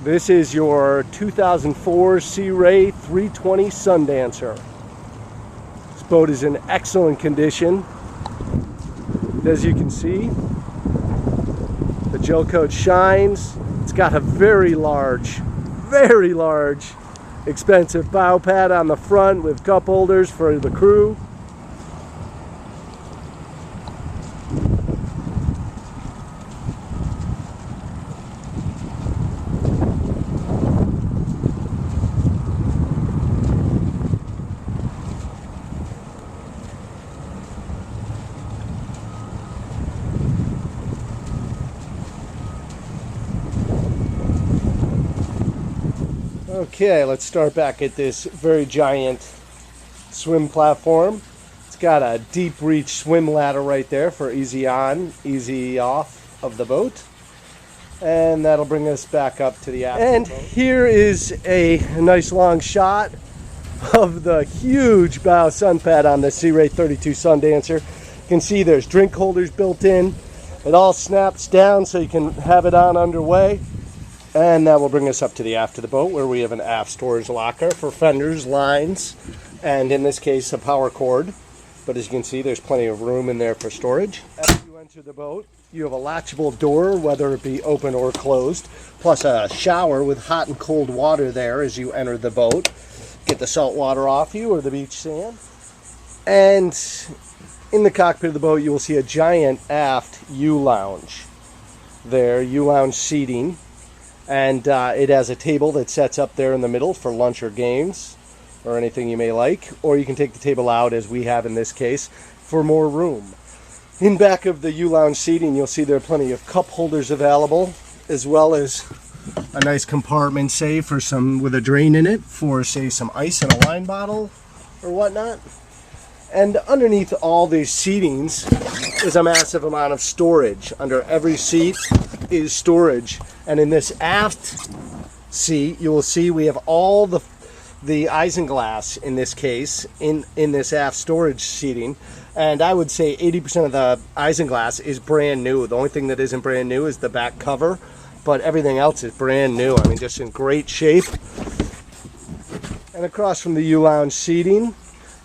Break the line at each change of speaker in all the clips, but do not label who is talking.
This is your 2004 Sea Ray 320 Sundancer. This boat is in excellent condition. As you can see, the gel coat shines. It's got a very large, expensive bow pad on the front with cup holders for the crew. Okay, let's start back at this very giant swim platform. It's got a deep reach swim ladder right there for easy on, easy off of the boat. And that'll bring us back up to the aft. And here is a nice long shot of the huge bow sun pad on the Sea Ray 32 Sundancer. You can see there's drink holders built in. It all snaps down so you can have it on underway. And that will bring us up to the aft of the boat, where we have an aft storage locker for fenders, lines, and in this case a power cord. But as you can see, there's plenty of room in there for storage. As you enter the boat, you have a latchable door, whether it be open or closed, plus a shower with hot and cold water there as you enter the boat. Get the salt water off you or the beach sand. And in the cockpit of the boat, you will see a giant aft U-lounge there, U-lounge seating. And it has a table that sets up there in the middle for lunch or games or anything you may like. Or you can take the table out, as we have in this case, for more room. In back of the U-lounge seating, you'll see there are plenty of cup holders available, as well as a nice compartment, say, for some with a drain in it for, say, some ice in a wine bottle or whatnot. And underneath all these seatings is a massive amount of storage. Under every seat is storage. And in this aft seat, you will see we have all the isinglass, in this case, in this aft storage seating. And I would say 80% of the isinglass is brand new. The only thing that isn't brand new is the back cover, but everything else is brand new. I mean, just in great shape. And across from the U-lounge seating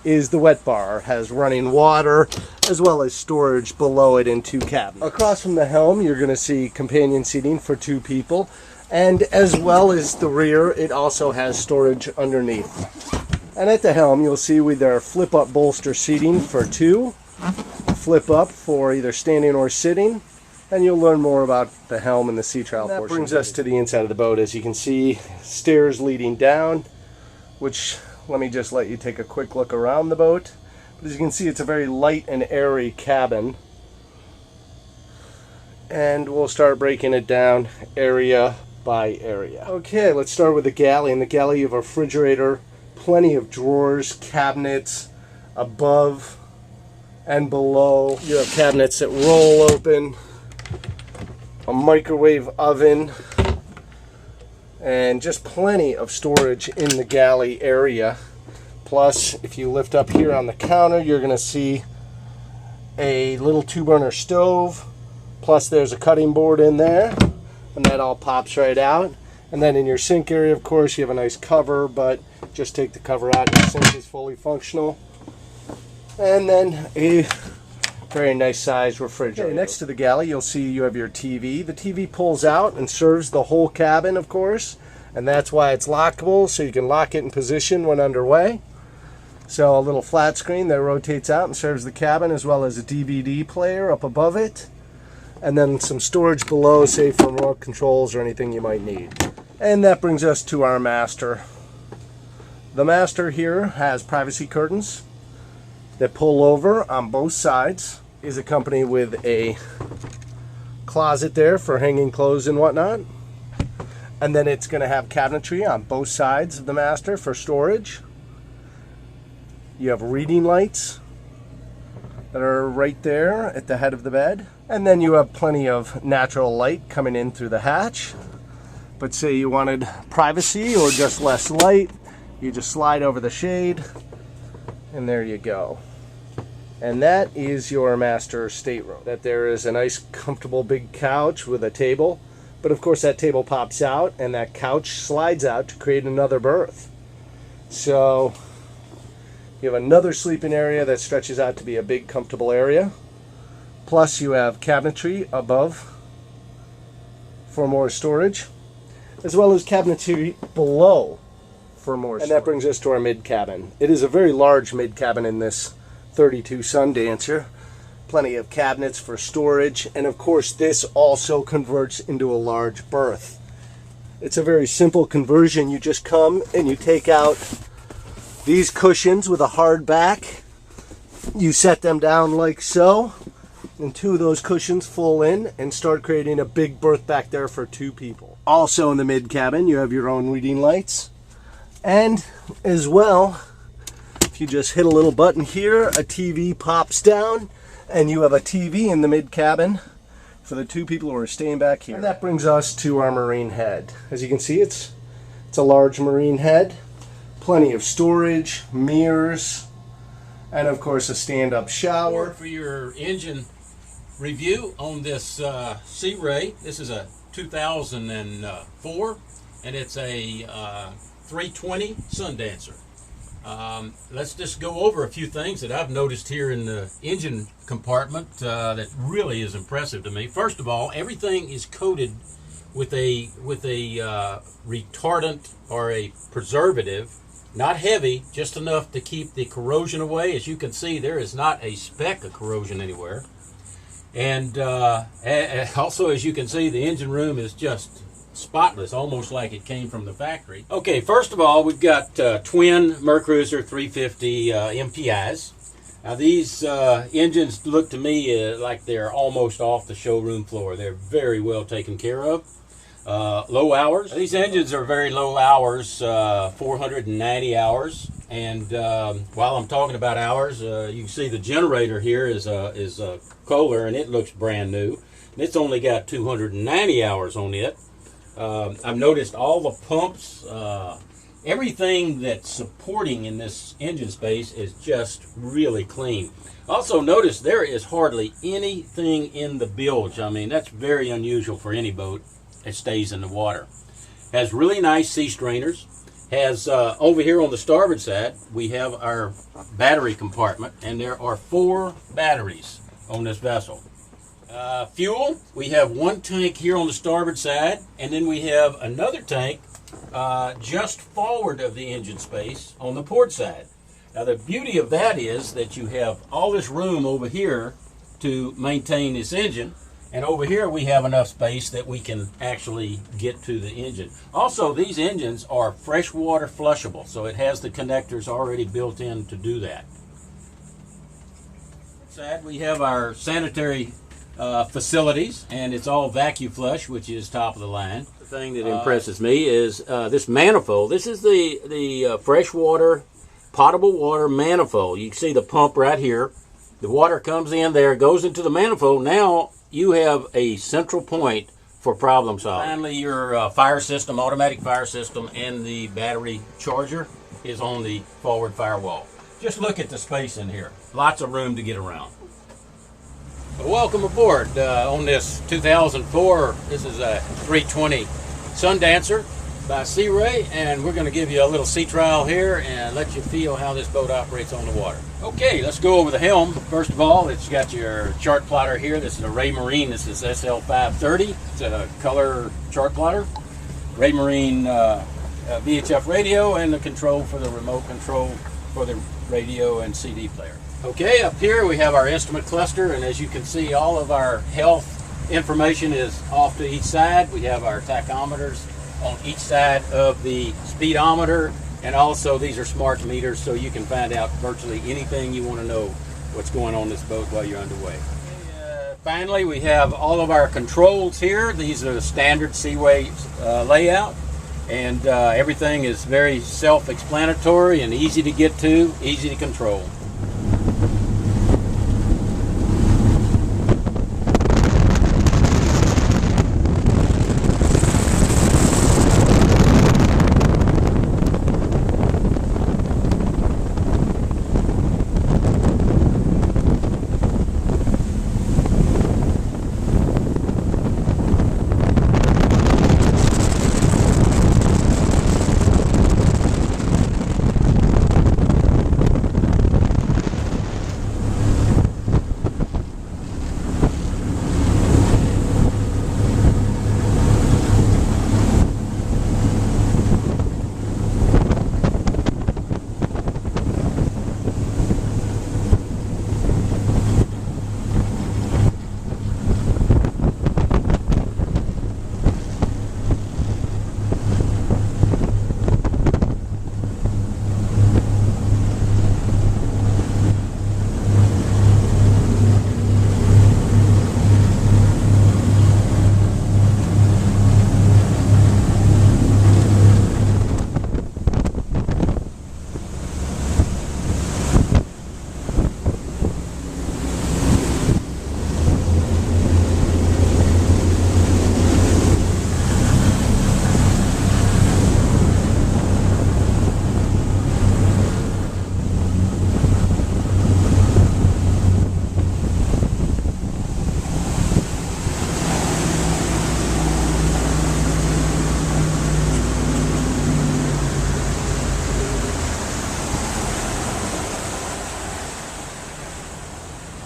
is the wet bar. It has running water as well as storage below it in two cabinets. Across from the helm, you're going to see companion seating for two people, and as well as the rear, it also has storage underneath. And at the helm, you'll see with our flip-up bolster seating for two, flip up for either standing or sitting, and you'll learn more about the helm and the sea trial portion. That brings us to the inside of the boat. As you can see, stairs leading down, which let me just let you take a quick look around the boat. But as you can see, it's a very light and airy cabin. And we'll start breaking it down area by area. Okay, let's start with the galley. In the galley, you have a refrigerator, plenty of drawers, cabinets above and below. You have cabinets that roll open, a microwave oven, and just plenty of storage in the galley area. Plus, if you lift up here on the counter, you're going to see a little 2-burner stove. Plus, there's a cutting board in there, and that all pops right out. And then in your sink area, of course, you have a nice cover, but just take the cover out and your sink is fully functional. And then a very nice sized refrigerator. Okay, next to the galley, you'll see you have your TV. The TV pulls out and serves the whole cabin, of course, and that's why it's lockable, so you can lock it in position when underway. So a little flat screen that rotates out and serves the cabin, as well as a DVD player up above it, and then some storage below, say for remote controls or anything you might need. And that brings us to our master. The master here has privacy curtains that pull over on both sides. Is accompanied with a closet there for hanging clothes and whatnot. And then it's going to have cabinetry on both sides of the master for storage. You have reading lights that are right there at the head of the bed. And then you have plenty of natural light coming in through the hatch. But say you wanted privacy or just less light, you just slide over the shade, and there you go. And that is your master stateroom. That there is a nice comfortable big couch with a table, But of course that table pops out and that couch slides out to create another berth. So you have another sleeping area that stretches out to be a big comfortable area. Plus you have cabinetry above for more storage, as well as cabinetry below for more storage. And that brings us to our mid cabin. It is a very large mid cabin in this 32 Sundancer. Plenty of cabinets for storage, and of course this also converts into a large berth. It's a very simple conversion. You just come and you take out these cushions with a hard back. You set them down like so, and two of those cushions full in and start creating a big berth back there for two people. Also in the mid cabin you have your own reading lights, and as well, if you just hit a little button here, a TV pops down and you have a TV in the mid cabin for the two people who are staying back here. And that brings us to our marine head. As you can see, it's a large marine head, plenty of storage, mirrors, and of course a stand-up shower.
For your engine review on this Sea Ray, this is a 2004, and it's a 320 Sundancer. Let's just go over a few things that I've noticed here in the engine compartment that really is impressive to me. First of all, everything is coated with a retardant or a preservative, not heavy, just enough to keep the corrosion away. As you can see, there is not a speck of corrosion anywhere. And also, as you can see, the engine room is just spotless, almost like it came from the factory. Okay, first of all, we've got twin Mercruiser 350 MPIs. Now these engines look to me like they're almost off the showroom floor. They're very well taken care of. Low hours. These engines are very low hours, 490 hours. And while I'm talking about hours, you can see the generator here is Kohler, and it looks brand new. And it's only got 290 hours on it. I've noticed all the pumps, everything that's supporting in this engine space is just really clean. Also notice there is hardly anything in the bilge. I mean, that's very unusual for any boat that stays in the water. Has really nice sea strainers. Has over here on the starboard side, we have our battery compartment, and there are 4 batteries on this vessel. Fuel, we have one tank here on the starboard side, and then we have another tank just forward of the engine space on the port side. Now the beauty of that is that you have all this room over here to maintain this engine, and over here we have enough space that we can actually get to the engine. Also, these engines are freshwater flushable, so it has the connectors already built in to do that. Side, we have our sanitary facilities, and it's all vacuum flush, which is top of the line. The thing that impresses me is this manifold. This is the freshwater potable water manifold. You can see the pump right here. The water comes in there, goes into the manifold. Now you have a central point for problem solving. Finally, your fire system, automatic fire system, and the battery charger is on the forward firewall. Just look at the space in here. Lots of room to get around. Welcome aboard on this 2004. This is a 320 Sundancer by Sea Ray, and we're going to give you a little sea trial here and let you feel how this boat operates on the water. Okay, let's go over the helm. First of all, it's got your chart plotter here. This is a Raymarine. This is SL530. It's a color chart plotter. Raymarine VHF radio, and the control for the remote control for the radio and CD player. Okay, up here we have our instrument cluster, and as you can see, all of our health information is off to each side. We have our tachometers on each side of the speedometer, and also these are smart meters, so you can find out virtually anything you want to know what's going on this boat while you're underway. Finally, we have all of our controls here. These are the standard Seaway layout, and everything is very self-explanatory and easy to get to, easy to control.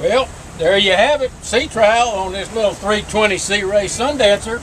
Well, there you have it. Sea trial on this little 320 Sea Ray Sundancer.